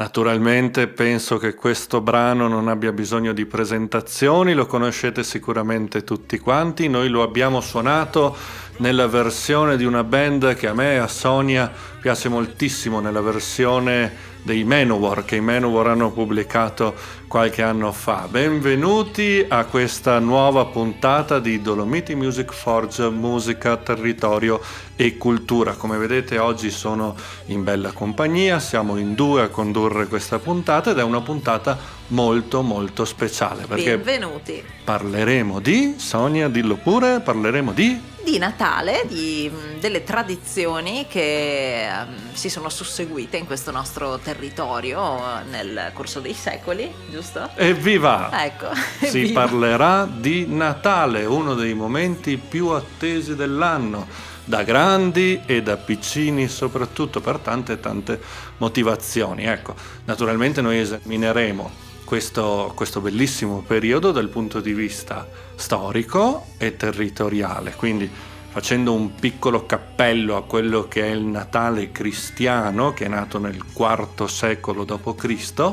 Naturalmente penso che questo brano non abbia bisogno di presentazioni, lo conoscete sicuramente tutti quanti, noi lo abbiamo suonato nella versione di una band che a me e a Sonia piace moltissimo, nella versione dei Manowar, che i Manowar hanno pubblicato qualche anno fa. Benvenuti a questa nuova puntata di Dolomiti Music Forge, musica, territorio e cultura. Come vedete oggi sono in bella compagnia, siamo in due a condurre questa puntata ed è una puntata molto molto speciale perché benvenuti. Parleremo di, Sonia dillo pure, parleremo di Natale, delle tradizioni che si sono susseguite in questo nostro territorio nel corso dei secoli, giusto? Evviva! Ecco, Si evviva. parlerà di Natale, uno dei momenti più attesi dell'anno, da grandi e da piccini, soprattutto per tante motivazioni. Ecco, naturalmente noi esamineremo questo bellissimo periodo dal punto di vista storico e territoriale, quindi facendo un piccolo cappello a quello che è il Natale cristiano, che è nato nel IV secolo d.C.,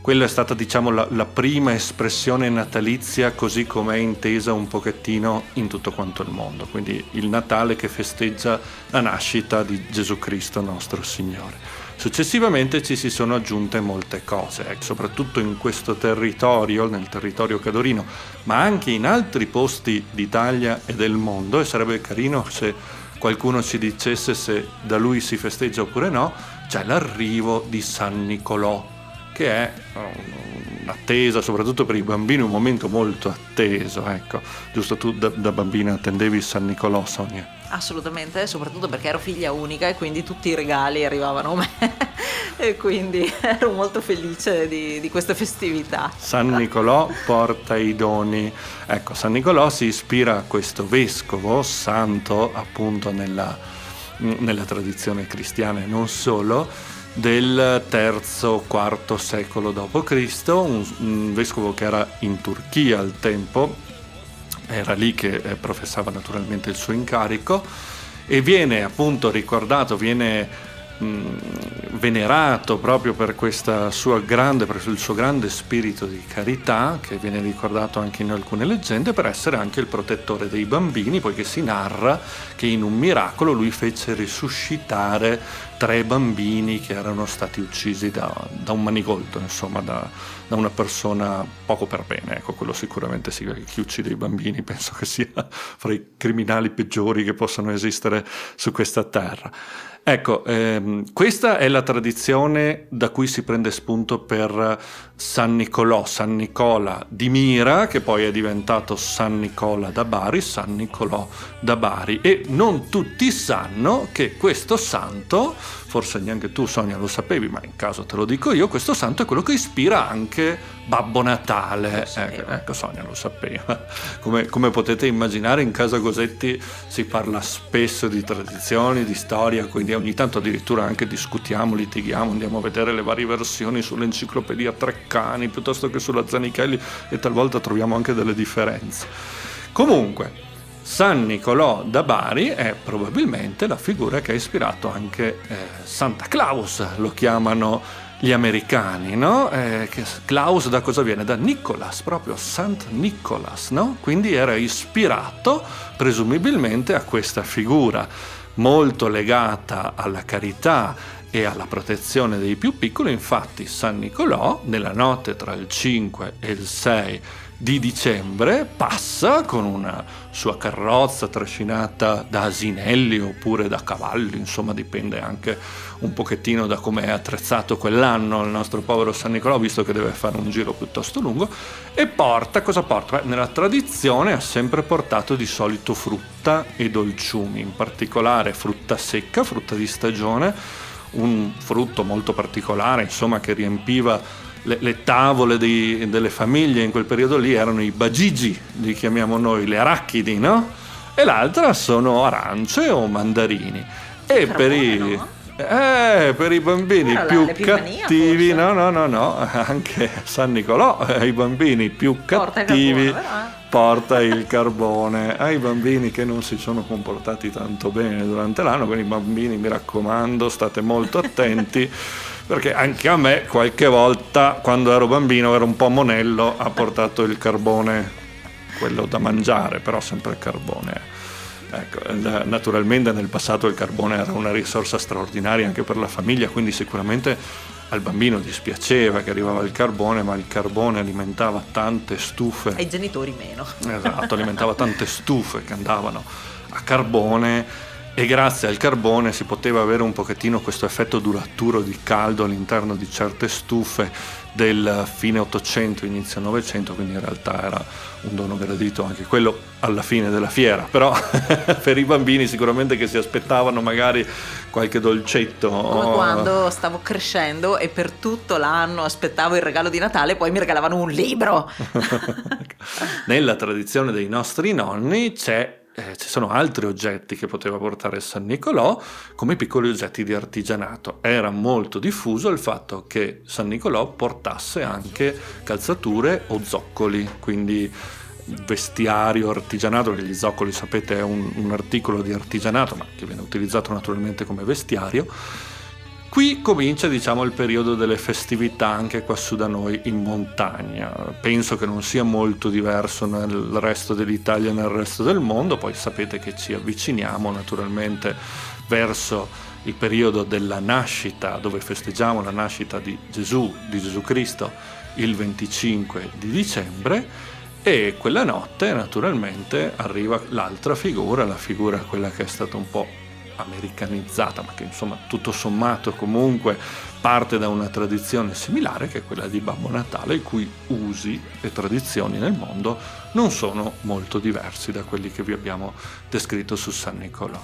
quella è stata, diciamo, la prima espressione natalizia così come è intesa un pochettino in tutto quanto il mondo, quindi il Natale che festeggia la nascita di Gesù Cristo nostro Signore. Successivamente ci si sono aggiunte molte cose, soprattutto in questo territorio, nel territorio cadorino, ma anche in altri posti d'Italia e del mondo, e sarebbe carino se qualcuno ci dicesse se da lui si festeggia oppure no, c'è l'arrivo di San Nicolò, che è un'attesa, soprattutto per i bambini, un momento molto atteso, ecco. Giusto, tu da bambina attendevi San Nicolò, Sonia? Assolutamente, soprattutto perché ero figlia unica e quindi tutti i regali arrivavano a me e quindi ero molto felice di queste festività. San Nicolò porta i doni. Ecco, San Nicolò si ispira a questo vescovo santo, appunto nella tradizione cristiana e non solo, del III-IV secolo d.C., un vescovo che era in Turchia al tempo, era lì che professava naturalmente il suo incarico, e viene appunto ricordato, viene venerato proprio per questa sua per il suo grande spirito di carità, che viene ricordato anche in alcune leggende, per essere anche il protettore dei bambini, poiché si narra che in un miracolo lui fece risuscitare 3 bambini che erano stati uccisi da un manigoldo, insomma da una persona poco per bene. Ecco, quello sicuramente sì, chi uccide i bambini penso che sia fra i criminali peggiori che possano esistere su questa terra. Ecco, questa è la tradizione da cui si prende spunto per San Nicolò, San Nicola di Mira, che poi è diventato San Nicola da Bari, San Nicolò da Bari. E non tutti sanno che questo santo, forse neanche tu Sonia lo sapevi, ma in caso te lo dico io, questo santo è quello che ispira anche Babbo Natale. Ecco, Sonia lo sapeva. Come potete immaginare, in casa Gosetti si parla spesso di tradizioni, di storia, quindi ogni tanto addirittura anche discutiamo, litighiamo, andiamo a vedere le varie versioni sull'enciclopedia Treccani piuttosto che sulla Zanichelli, e talvolta troviamo anche delle differenze. Comunque, San Nicolò da Bari è probabilmente la figura che ha ispirato anche Santa Claus, lo chiamano gli americani, no? Che Claus da cosa viene? Da Nicholas, proprio Saint Nicholas, no? Quindi era ispirato presumibilmente a questa figura molto legata alla carità e alla protezione dei più piccoli. Infatti San Nicolò nella notte tra il 5 e il 6 di dicembre passa con una sua carrozza trascinata da asinelli oppure da cavalli, insomma dipende anche un pochettino da come è attrezzato quell'anno il nostro povero San Nicolò, visto che deve fare un giro piuttosto lungo, e cosa porta? Nella tradizione ha sempre portato di solito frutta e dolciumi, in particolare frutta secca, frutta di stagione, un frutto molto particolare, insomma, che riempiva le tavole delle famiglie in quel periodo lì, erano i bagigi, li chiamiamo noi, le arachidi, no? E l'altra sono arance o mandarini. E per i bambini più cattivi, no, anche San Nicolò, i bambini più cattivi porta il carbone ai bambini che non si sono comportati tanto bene durante l'anno. Quindi bambini, mi raccomando, state molto attenti, perché anche a me qualche volta quando ero bambino ero un po' monello, ha portato il carbone, quello da mangiare, però sempre il carbone. Ecco, naturalmente nel passato il carbone era una risorsa straordinaria anche per la famiglia, quindi sicuramente al bambino dispiaceva che arrivava il carbone, ma il carbone alimentava tante stufe. Ai genitori meno. Esatto, alimentava tante stufe che andavano a carbone, e grazie al carbone si poteva avere un pochettino questo effetto duraturo di caldo all'interno di certe stufe del fine 800, inizio 900, quindi in realtà era un dono gradito anche quello alla fine della fiera, però per i bambini sicuramente che si aspettavano magari qualche dolcetto. Come quando stavo crescendo e per tutto l'anno aspettavo il regalo di Natale, poi mi regalavano un libro. Nella tradizione dei nostri nonni ci sono altri oggetti che poteva portare San Nicolò, come piccoli oggetti di artigianato. Era molto diffuso il fatto che San Nicolò portasse anche calzature o zoccoli, quindi vestiario artigianato, che gli zoccoli sapete è un articolo di artigianato ma che viene utilizzato naturalmente come vestiario. Qui comincia, diciamo, il periodo delle festività anche qua su da noi in montagna. Penso che non sia molto diverso nel resto dell'Italia e nel resto del mondo. Poi sapete che ci avviciniamo naturalmente verso il periodo della nascita, dove festeggiamo la nascita di Gesù Cristo, il 25 di dicembre, e quella notte naturalmente arriva l'altra figura, la figura quella che è stata un po' americanizzata, ma che insomma tutto sommato comunque parte da una tradizione similare, che è quella di Babbo Natale, i cui usi e tradizioni nel mondo non sono molto diversi da quelli che vi abbiamo descritto su San Nicolò.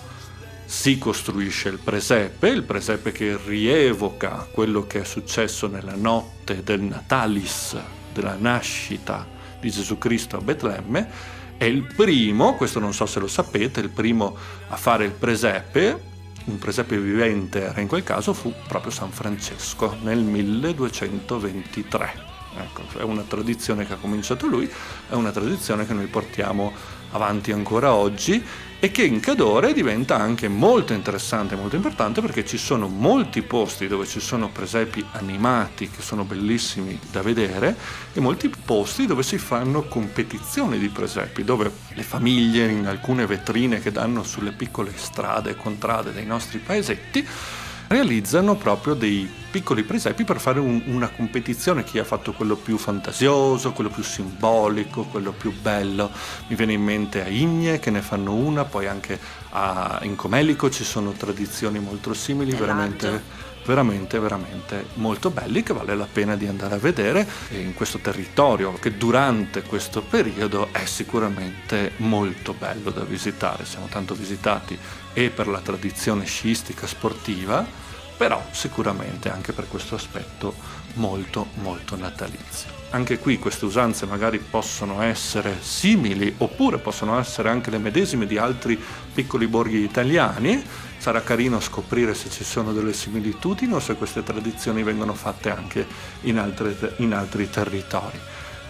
Si costruisce il presepe che rievoca quello che è successo nella notte del Natalis, della nascita di Gesù Cristo a Betlemme. È il primo, questo non so se lo sapete, il primo a fare il presepe, un presepe vivente era in quel caso, fu proprio San Francesco nel 1223. Ecco, è una tradizione che ha cominciato lui, è una tradizione che noi portiamo avanti ancora oggi e che in Cadore diventa anche molto interessante, molto importante, perché ci sono molti posti dove ci sono presepi animati che sono bellissimi da vedere e molti posti dove si fanno competizioni di presepi, dove le famiglie in alcune vetrine che danno sulle piccole strade e contrade dei nostri paesetti realizzano proprio dei piccoli presepi per fare una competizione, chi ha fatto quello più fantasioso, quello più simbolico, quello più bello. Mi viene in mente a Igne che ne fanno una, poi anche in Comelico ci sono tradizioni molto simili, veramente molto belli, che vale la pena di andare a vedere in questo territorio che durante questo periodo è sicuramente molto bello da visitare. Siamo tanto visitati e per la tradizione sciistica sportiva, però sicuramente anche per questo aspetto molto natalizio. Anche qui queste usanze magari possono essere simili oppure possono essere anche le medesime di altri piccoli borghi italiani. Sarà carino scoprire se ci sono delle similitudini o se queste tradizioni vengono fatte anche in altri territori.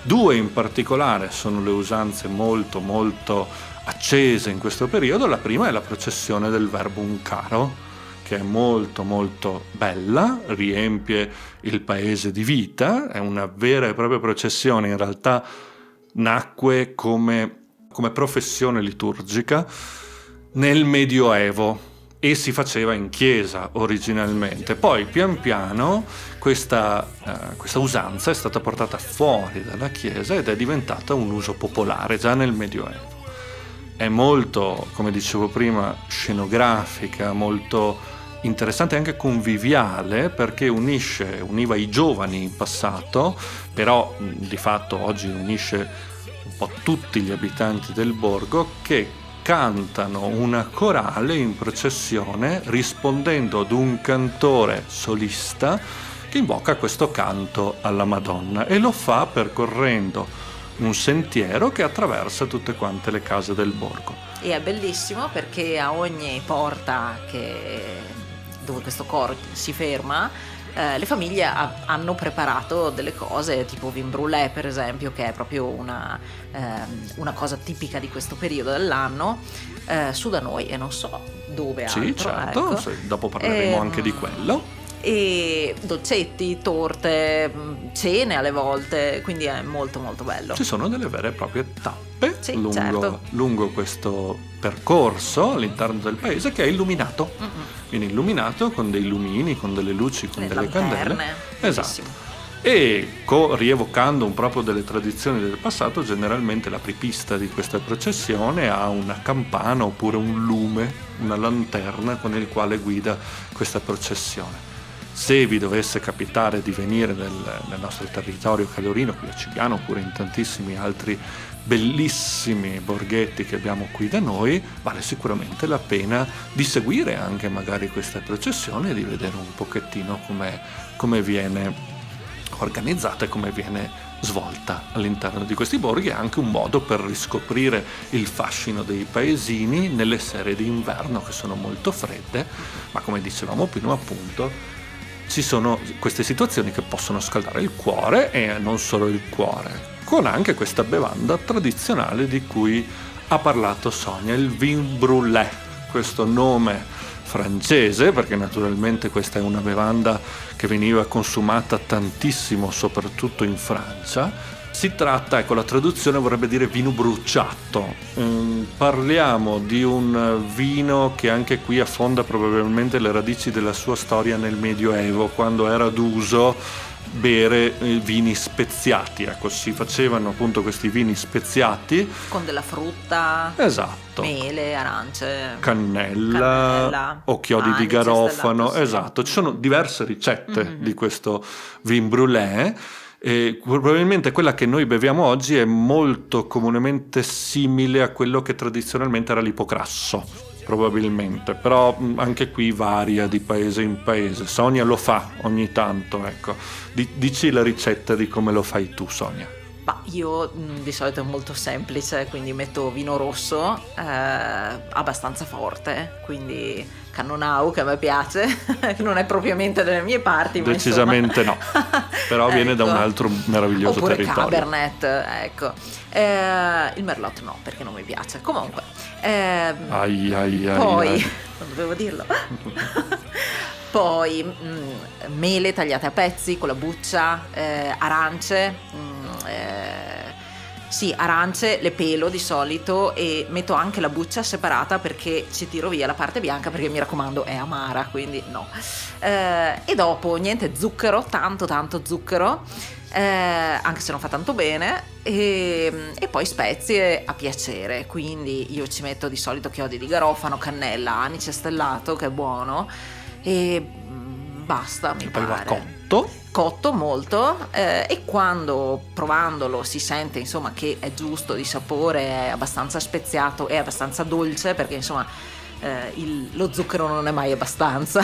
Due in particolare sono le usanze molto accese in questo periodo. La prima è la processione del Verbum Caro, che è molto bella, riempie il paese di vita, è una vera e propria processione. In realtà nacque come professione liturgica nel Medioevo e si faceva in chiesa originalmente. Poi pian piano questa usanza è stata portata fuori dalla chiesa ed è diventata un uso popolare già nel Medioevo. È molto, come dicevo prima, scenografica, molto interessante e anche conviviale, perché univa i giovani in passato, però di fatto oggi unisce un po' tutti gli abitanti del borgo, che cantano una corale in processione rispondendo ad un cantore solista che invoca questo canto alla Madonna, e lo fa percorrendo un sentiero che attraversa tutte quante le case del borgo. E è bellissimo perché a ogni porta dove questo coro si ferma le famiglie hanno preparato delle cose tipo vin brûlé, per esempio, che è proprio una cosa tipica di questo periodo dell'anno, su da noi e non so dove Sì, altro, certo, ecco. dopo parleremo anche di quello. E dolcetti, torte, cene alle volte, quindi è molto molto bello. Ci sono delle vere e proprie tappe Sì, certo. lungo questo percorso all'interno del paese, che è illuminato. Viene illuminato con dei lumini, con delle luci, con Le delle lanterne, candele. bellissimo. Esatto. E rievocando un proprio delle tradizioni del passato, generalmente l'apripista di questa processione ha una campana oppure un lume, una lanterna con il quale guida questa processione. Se vi dovesse capitare di venire nel nostro territorio calorino, qui a Cigliano, oppure in tantissimi altri bellissimi borghetti che abbiamo qui da noi, vale sicuramente la pena di seguire anche magari questa processione e di vedere un pochettino come viene organizzata e come viene svolta all'interno di questi borghi. È anche un modo per riscoprire il fascino dei paesini nelle sere d'inverno, che sono molto fredde, ma come dicevamo prima, appunto, ci sono queste situazioni che possono scaldare il cuore, e non solo il cuore, con anche questa bevanda tradizionale di cui ha parlato Sonia, il vin brûlé, questo nome francese, perché naturalmente questa è una bevanda che veniva consumata tantissimo soprattutto in Francia. Si tratta, ecco, la traduzione vorrebbe dire vino bruciato. Parliamo di un vino che anche qui affonda probabilmente le radici della sua storia nel Medioevo, quando era d'uso bere vini speziati. Ecco, si facevano appunto questi vini speziati Con della frutta, esatto, mele, arance, cannella o chiodi di anice garofano, stellato, sì. esatto. Ci sono diverse ricette di questo vin brûlé. E probabilmente quella che noi beviamo oggi è molto comunemente simile a quello che tradizionalmente era l'ipocrasso, probabilmente, però anche qui varia di paese in paese. Sonia lo fa ogni tanto, ecco. Dici la ricetta di come lo fai tu, Sonia. Ma io di solito è molto semplice, quindi metto vino rosso abbastanza forte, quindi Cannonau, che a me piace, che non è propriamente delle mie parti, ma decisamente insomma. No, però viene da un altro meraviglioso oppure territorio. Cabernet, ecco. Il Merlot no, perché non mi piace. Comunque poi non dovevo dirlo. Poi mele tagliate a pezzi con la buccia, arance, sì, arance le pelo di solito e metto anche la buccia separata perché ci tiro via la parte bianca, perché mi raccomando è amara, quindi no. E dopo niente, zucchero, tanto zucchero, anche se non fa tanto bene, e poi spezie a piacere, quindi io ci metto di solito chiodi di garofano, cannella, anice stellato, che è buono, e basta, mi Poi va pare. cotto. Molto, e quando provandolo si sente insomma che è giusto di sapore, è abbastanza speziato, è abbastanza dolce, perché insomma lo zucchero non è mai abbastanza.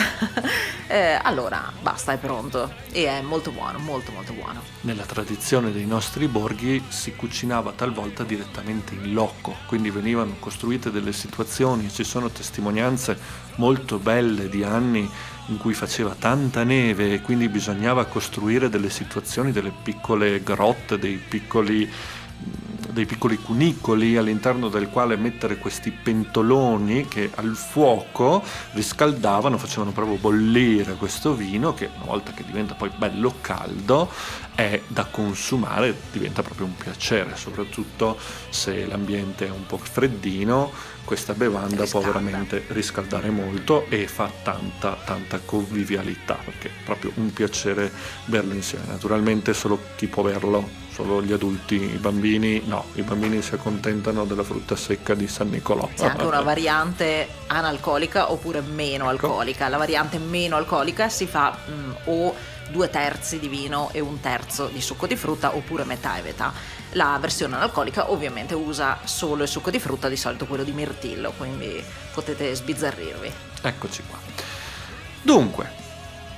Allora basta, è pronto e è molto buono, molto molto buono. Nella tradizione dei nostri borghi si cucinava talvolta direttamente in loco, quindi venivano costruite delle situazioni, ci sono testimonianze molto belle di anni in cui faceva tanta neve e quindi bisognava costruire delle situazioni, delle piccole grotte, dei piccoli cunicoli all'interno del quale mettere questi pentoloni che al fuoco riscaldavano, facevano proprio bollire questo vino, che una volta che diventa poi bello caldo è da consumare, diventa proprio un piacere, soprattutto se l'ambiente è un po' freddino. Questa bevanda può veramente riscaldare molto e fa tanta convivialità, perché è proprio un piacere berlo insieme. Naturalmente solo chi può berlo, solo gli adulti, i bambini no, i bambini si accontentano della frutta secca di San Nicolò. C'è anche una variante analcolica oppure meno alcolica. La variante meno alcolica si fa o 2/3 di vino e 1/3 di succo di frutta, oppure metà e metà. La versione analcolica ovviamente usa solo il succo di frutta, di solito quello di mirtillo, quindi potete sbizzarrirvi. Eccoci qua. Dunque,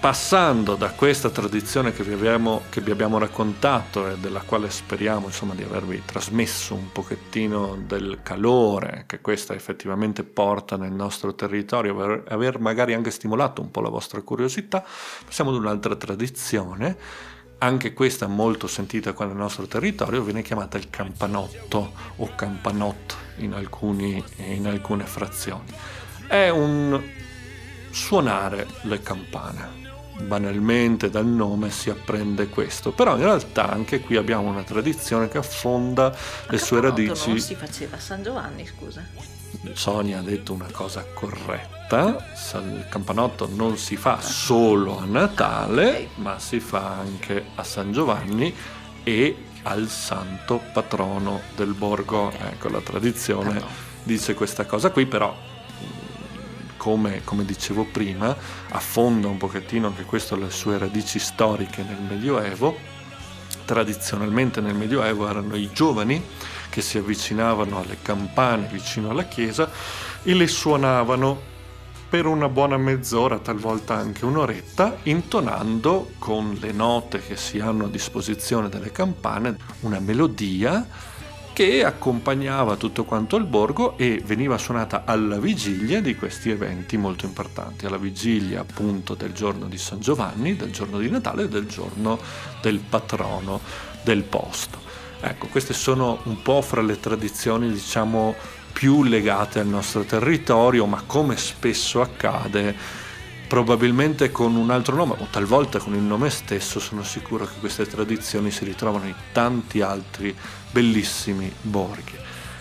Passando da questa tradizione che vi abbiamo raccontato e della quale speriamo insomma di avervi trasmesso un pochettino del calore che questa effettivamente porta nel nostro territorio, aver magari anche stimolato un po' la vostra curiosità, passiamo ad un'altra tradizione, anche questa molto sentita qua nel nostro territorio, viene chiamata il campanotto o campanot in alcune frazioni. È un suonare le campane. Banalmente dal nome si apprende questo, però in realtà anche qui abbiamo una tradizione che affonda le sue radici. Non si faceva a San Giovanni, scusa. Sonia ha detto una cosa corretta, il campanotto non si fa solo a Natale, okay, ma si fa anche a San Giovanni e al santo patrono del borgo. Okay. Ecco, la tradizione dice questa cosa qui, però come dicevo prima, affonda un pochettino anche questo le sue radici storiche nel Medioevo. Tradizionalmente nel Medioevo erano i giovani che si avvicinavano alle campane vicino alla chiesa e le suonavano per una buona mezz'ora, talvolta anche un'oretta, intonando con le note che si hanno a disposizione delle campane una melodia che accompagnava tutto quanto il borgo e veniva suonata alla vigilia di questi eventi molto importanti, alla vigilia appunto del giorno di San Giovanni, del giorno di Natale e del giorno del patrono del posto. Ecco, queste sono un po' fra le tradizioni, diciamo, più legate al nostro territorio, ma come spesso accade, probabilmente con un altro nome o talvolta con il nome stesso. Sono sicuro che queste tradizioni si ritrovano in tanti altri bellissimi borghi.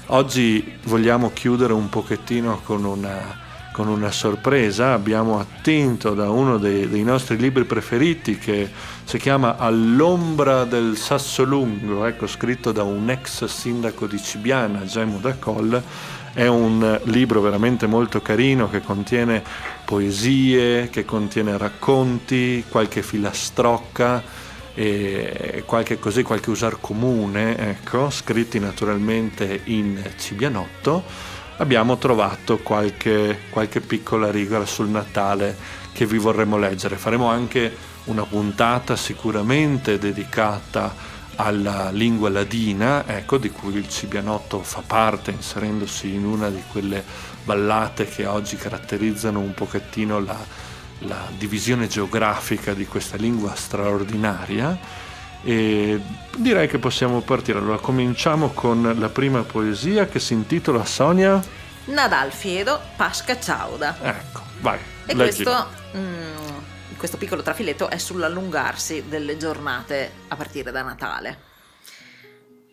Oggi vogliamo chiudere un pochettino con una sorpresa. Abbiamo attinto da uno dei nostri libri preferiti che si chiama All'ombra del Sassolungo, ecco, scritto da un ex sindaco di Cibiana, Gemo da Coll. È un libro veramente molto carino che contiene poesie, che contiene racconti, qualche filastrocca e qualche usar comune, ecco, scritti naturalmente in cibianotto. Abbiamo trovato qualche piccola riga sul Natale che vi vorremmo leggere. Faremo anche una puntata sicuramente dedicata alla lingua ladina, ecco, di cui il cibianotto fa parte, inserendosi in una di quelle ballate che oggi caratterizzano un pochettino la divisione geografica di questa lingua straordinaria. E direi che possiamo partire. Allora cominciamo con la prima poesia che si intitola, Sonia? Nadal Fiedo, Pasca Ciauda. Ecco, vai. E questo piccolo trafiletto è sull'allungarsi delle giornate a partire da Natale.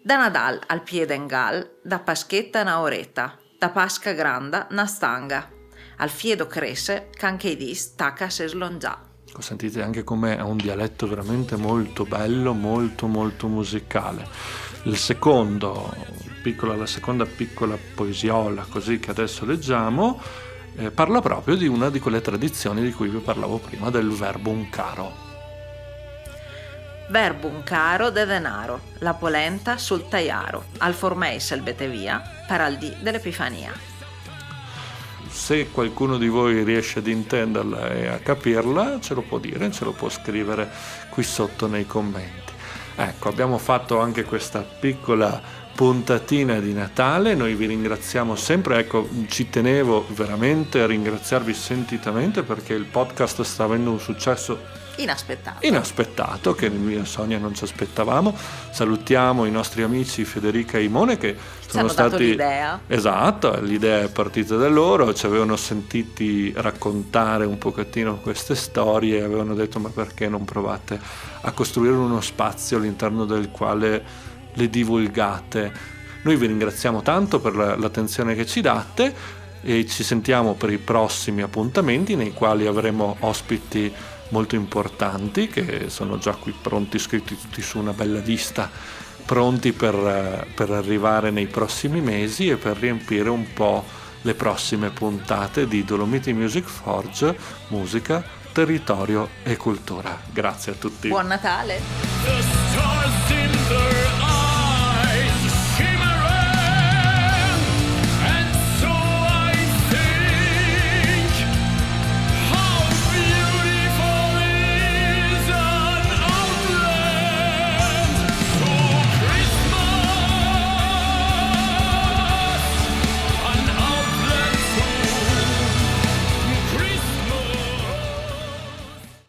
Da Nadal al piede in gal, da Paschetta na oretta, da Pasca granda na stanga, al fiedo cresce, canche dis taca se slongià. Sentite anche come ha un dialetto veramente molto bello, molto molto musicale. La seconda piccola poesiola così che adesso leggiamo parla proprio di una di quelle tradizioni di cui vi parlavo prima, del verbum caro. Verbum caro de denaro, la polenta sul taiaro, al formeis il betevia, per al dì dell'Epifania. Se qualcuno di voi riesce ad intenderla e a capirla, ce lo può dire, ce lo può scrivere qui sotto nei commenti. Ecco, abbiamo fatto anche questa piccola puntatina di Natale. Noi vi ringraziamo sempre, ecco, ci tenevo veramente a ringraziarvi sentitamente perché il podcast sta avendo un successo inaspettato che io e Sonia non ci aspettavamo. Salutiamo i nostri amici Federica e Imone che sono stati dato l'idea. Esatto, l'idea è partita da loro, ci avevano sentiti raccontare un pochettino queste storie e avevano detto: ma perché non provate a costruire uno spazio all'interno del quale le divulgate? Noi vi ringraziamo tanto per l'attenzione che ci date e ci sentiamo per i prossimi appuntamenti nei quali avremo ospiti molto importanti che sono già qui pronti, scritti tutti su una bella lista, pronti per arrivare nei prossimi mesi e per riempire un po' le prossime puntate di Dolomiti Music Forge, musica, territorio e cultura. Grazie a tutti. Buon Natale!